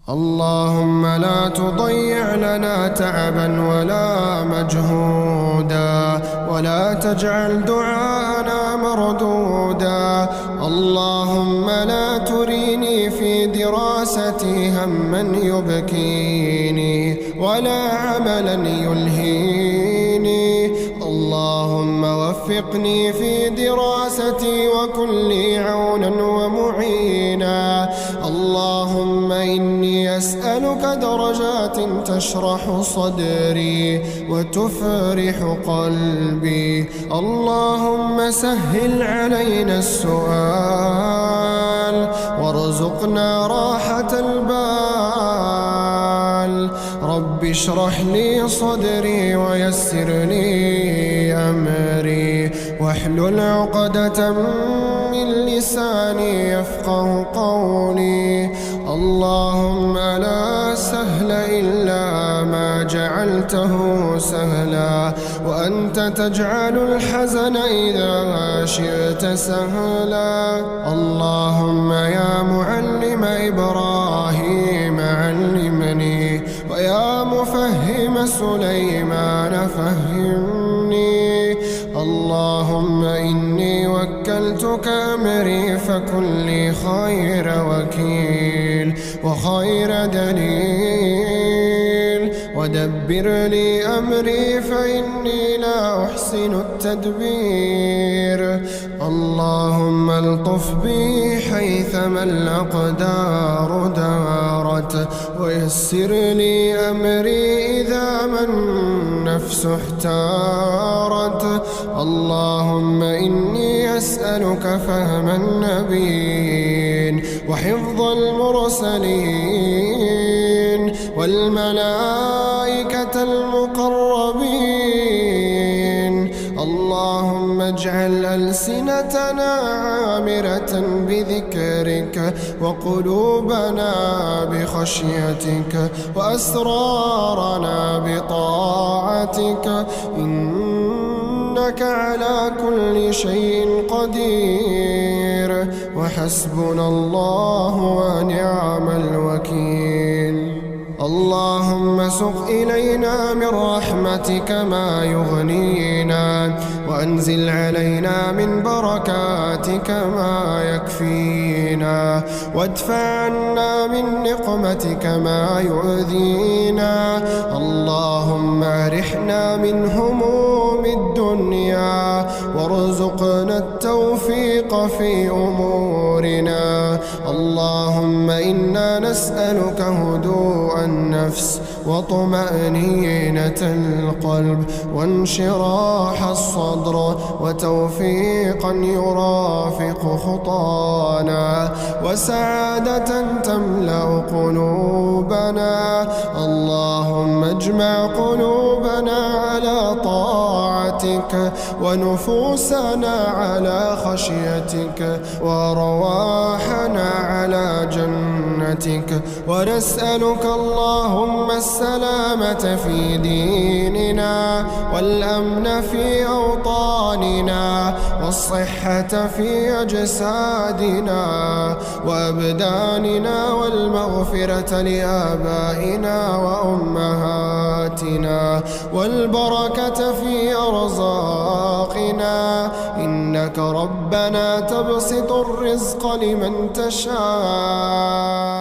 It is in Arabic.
اللهم لا تضيع لنا تعبا ولا مجهودا، ولا تجعل دعاءنا مردودا. اللهم لا تريني في دراستي هما يبكيني ولا عملا يلهيني. اللهم وفقني في دراستي وكن لي عونا ومعينا. اللهم إني أسألك درجات تشرح صدري وتفرح قلبي. اللهم سهل علينا السؤال وارزقنا راحة البال. رب اشرح لي صدري ويسر لي أمري، واحلل عقدة من لساني يفقه قولي. اللهم لا سهل إلا ما جعلته سهلا، وأنت تجعل الحزن إذا شئت سهلا. اللهم يا معلم إبراهيم علمني، ويا مفهم سليمان فهمني. اللهم إني وكلتك أمري فكن لي خير وكيل وخير دليل، ودبر لي أمري فإني لا أحسن التدبير. اللهم الطف بي حيثما الأقدار دارت، ويسر لي أمري إذا ما النفس احتارت. اللهم إني أسألك فهم النبيين وحفظ المرسلين والملائكة المقربين. اللهم اجعل ألسنتنا عامرة بذكرك، وقلوبنا بخشيتك، وأسرارنا بطاعتك، إنك على كل شيء قدير. وحسبنا الله ونعم الوكيل. اللهم سق إلينا من رحمتك ما يغنينا، وأنزل علينا من بركاتك ما يكفينا، وادفع عنا من نقمتك ما يؤذينا. اللهم أرحنا من هموم الدنيا، وارزقنا التوفيق في أمورنا. اللهم إنا نسألك هدوء النفس وطمأنينة القلب وانشراح الصدر، وتوفيقا يرافق خطانا، وسعادة تملأ قلوبنا. اللهم اجمع قلوبنا على طاعتك، ونفوسنا على خشيتك، وأرواحنا على جنتك. ونسألك اللهم السلامة في ديننا، والأمن في أوطاننا، والصحة في أجسادنا وأبداننا، والمغفرة لآبائنا وأمهاتنا، والبركة في أرزاقنا. إنك ربنا تبسط الرزق لمن تشاء